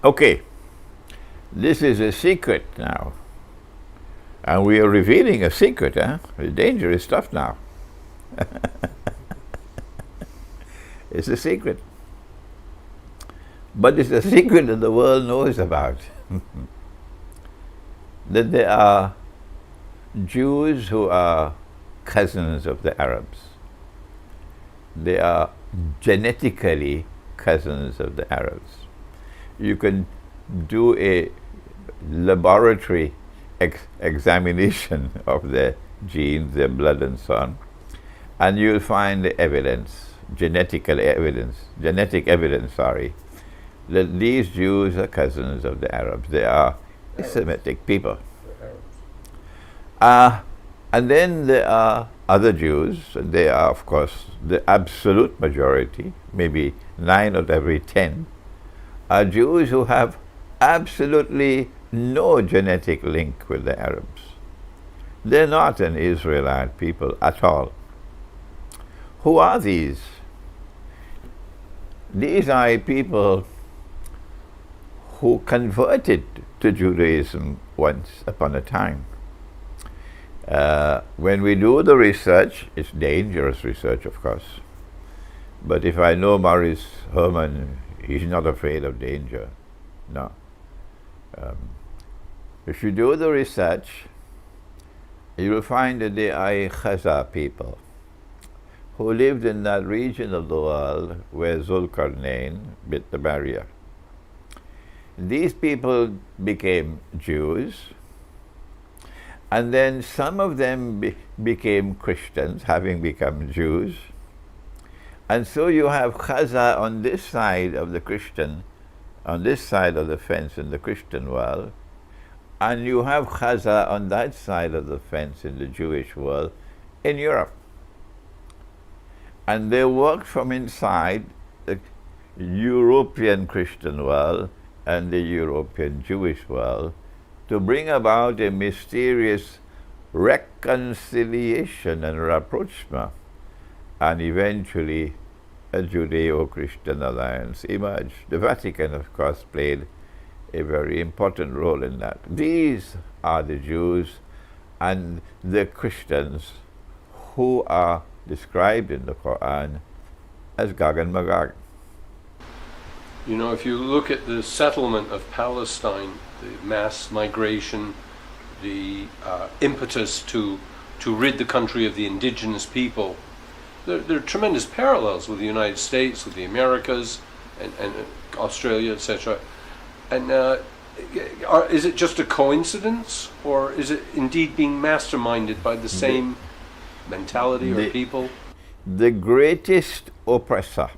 Okay, this is a secret now. And we are revealing a secret, huh? It's dangerous stuff now. It's a secret. But it's a secret that the world knows about. That there are Jews who are cousins of the Arabs. They are genetically cousins of the Arabs. You can do a laboratory examination of their genes, their blood and so on, and you'll find the evidence, genetic evidence, that these Jews are cousins of the Arabs. They are Semitic people. And then there are other Jews, and they are, of course, the absolute majority, maybe 9 out of every 10, are Jews who have absolutely no genetic link with the Arabs. They're not an Israelite people at all. Who are these? These are people who converted to Judaism once upon a time. When we do the research, it's dangerous research, of course. But if I know Maurice Herman, he's not afraid of danger. No. If you do the research, you will find that they are Khaza people who lived in that region of the world where Zulkarnain built the barrier. These people became Jews, and then some of them became Christians, having become Jews. And so you have Khaza on this side of the Christian, on this side of the fence in the Christian world, and you have Khaza on that side of the fence in the Jewish world in Europe. And they worked from inside the European Christian world and the European Jewish world to bring about a mysterious reconciliation and rapprochement, and eventually a Judeo-Christian alliance emerged. The Vatican, of course, played a very important role in that. These are the Jews and the Christians who are described in the Quran as Gog and Magog. You know, if you look at the settlement of Palestine, the mass migration, the impetus to rid the country of the indigenous people, there are tremendous parallels with the United States, with the Americas, and Australia, etc. And is it just a coincidence, or is it indeed being masterminded by the same mentality or people? The greatest oppressor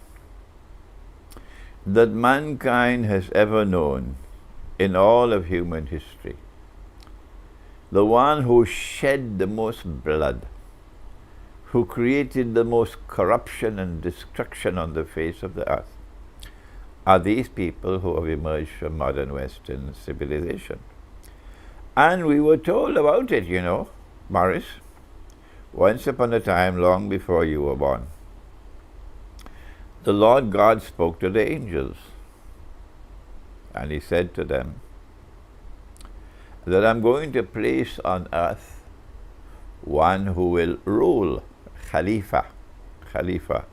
that mankind has ever known in all of human history, the one who shed the most blood, who created the most corruption and destruction on the face of the earth, are these people who have emerged from modern Western civilization. And we were told about it, you know, Morris, once upon a time, long before you were born. The Lord God spoke to the angels, and he said to them that I'm going to place on earth one who will rule, Khalifa. Khalifa.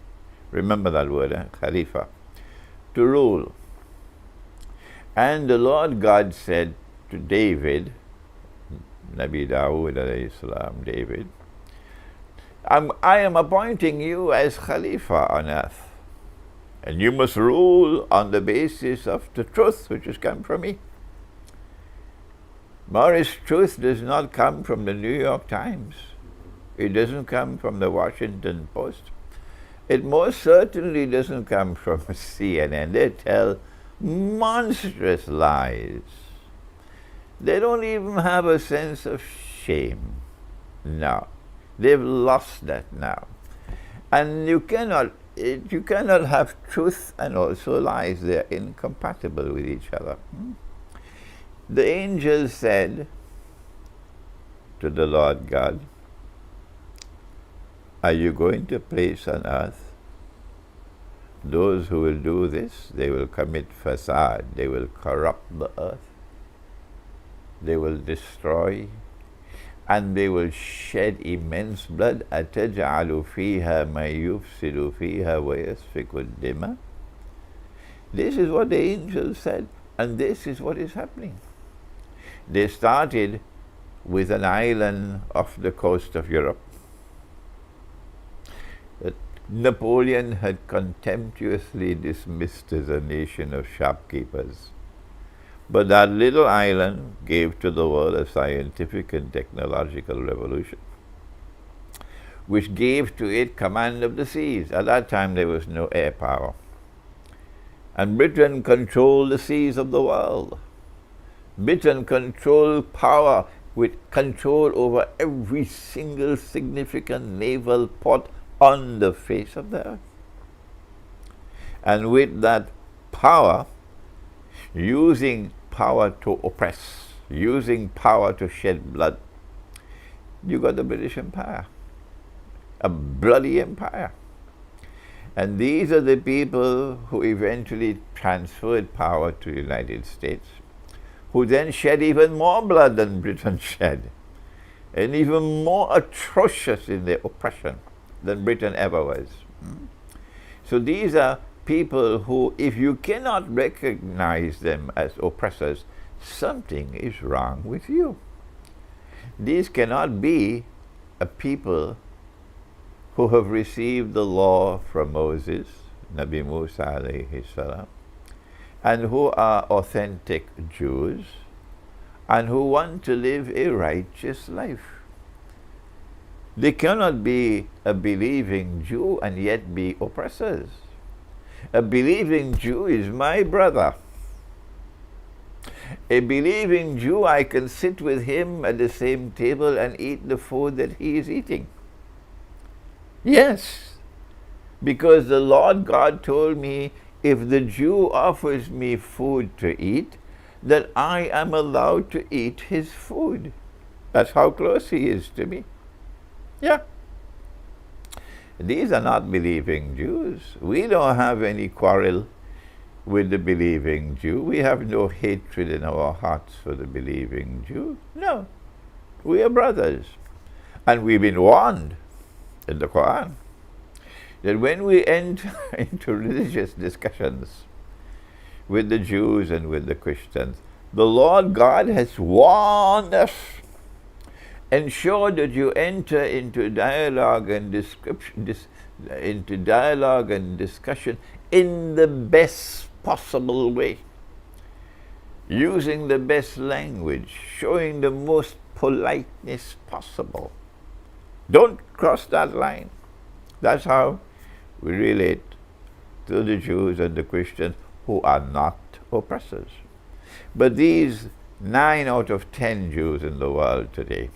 Remember that word, Khalifa. To rule. And the Lord God said to David, Nabi Dawood alayhi salam, David, I am appointing you as Khalifa on earth. And you must rule on the basis of the truth which has come from me. Morris, truth does not come from the New York Times. It doesn't come from the Washington Post. It most certainly doesn't come from CNN. They tell monstrous lies. They don't even have a sense of shame. No. They've lost that now. And you cannot have truth and also lies. They're incompatible with each other. The angel said to the Lord God, are you going to place on earth those who will do this, they will commit fasad, they will corrupt the earth, they will destroy, and they will shed immense blood. أَتَجْعَلُ فِيهَا مَن يُفْسِدُ فِيهَا وَيَسْفِكُ الدِّمَاءَ. This is what the angels said, and this is what is happening. They started with an island off the coast of Europe that Napoleon had contemptuously dismissed as a nation of shopkeepers. But that little island gave to the world a scientific and technological revolution, which gave to it command of the seas. At that time there was no air power. And Britain controlled the seas of the world. Britain controlled power with control over every single significant naval port on the face of the earth. And with that power, using power to oppress, using power to shed blood, you got the British Empire, a bloody empire. And these are the people who eventually transferred power to the United States, who then shed even more blood than Britain shed, and even more atrocious in their oppression than Britain ever was. So these are people who, if you cannot recognize them as oppressors, something is wrong with you. These cannot be a people who have received the law from Moses, Nabi Musa alayhi salam, and who are authentic Jews, and who want to live a righteous life. They cannot be a believing Jew and yet be oppressors. A believing Jew is my brother. A believing Jew, I can sit with him at the same table and eat the food that he is eating. Yes, because the Lord God told me, if the Jew offers me food to eat, that I am allowed to eat his food. That's how close he is to me. Yeah. These are not believing Jews. We don't have any quarrel with the believing Jew. We have no hatred in our hearts for the believing Jew. No. We are brothers. And we've been warned in the Quran that when we enter into religious discussions with the Jews and with the Christians, the Lord God has warned us. Ensure that you enter into dialogue and discussion in the best possible way, using the best language, showing the most politeness possible. Don't cross that line. That's how we relate to the Jews and the Christians who are not oppressors. But these 9 out of 10 Jews in the world today,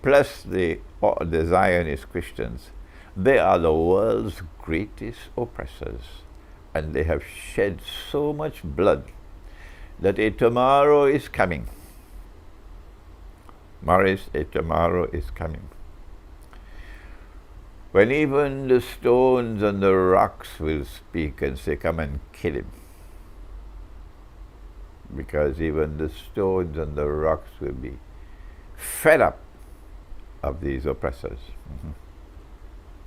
plus the Zionist Christians, they are the world's greatest oppressors. And they have shed so much blood that a tomorrow is coming. Morris, a tomorrow is coming, when even the stones and the rocks will speak and say, come and kill him. Because even the stones and the rocks will be fed up of these oppressors.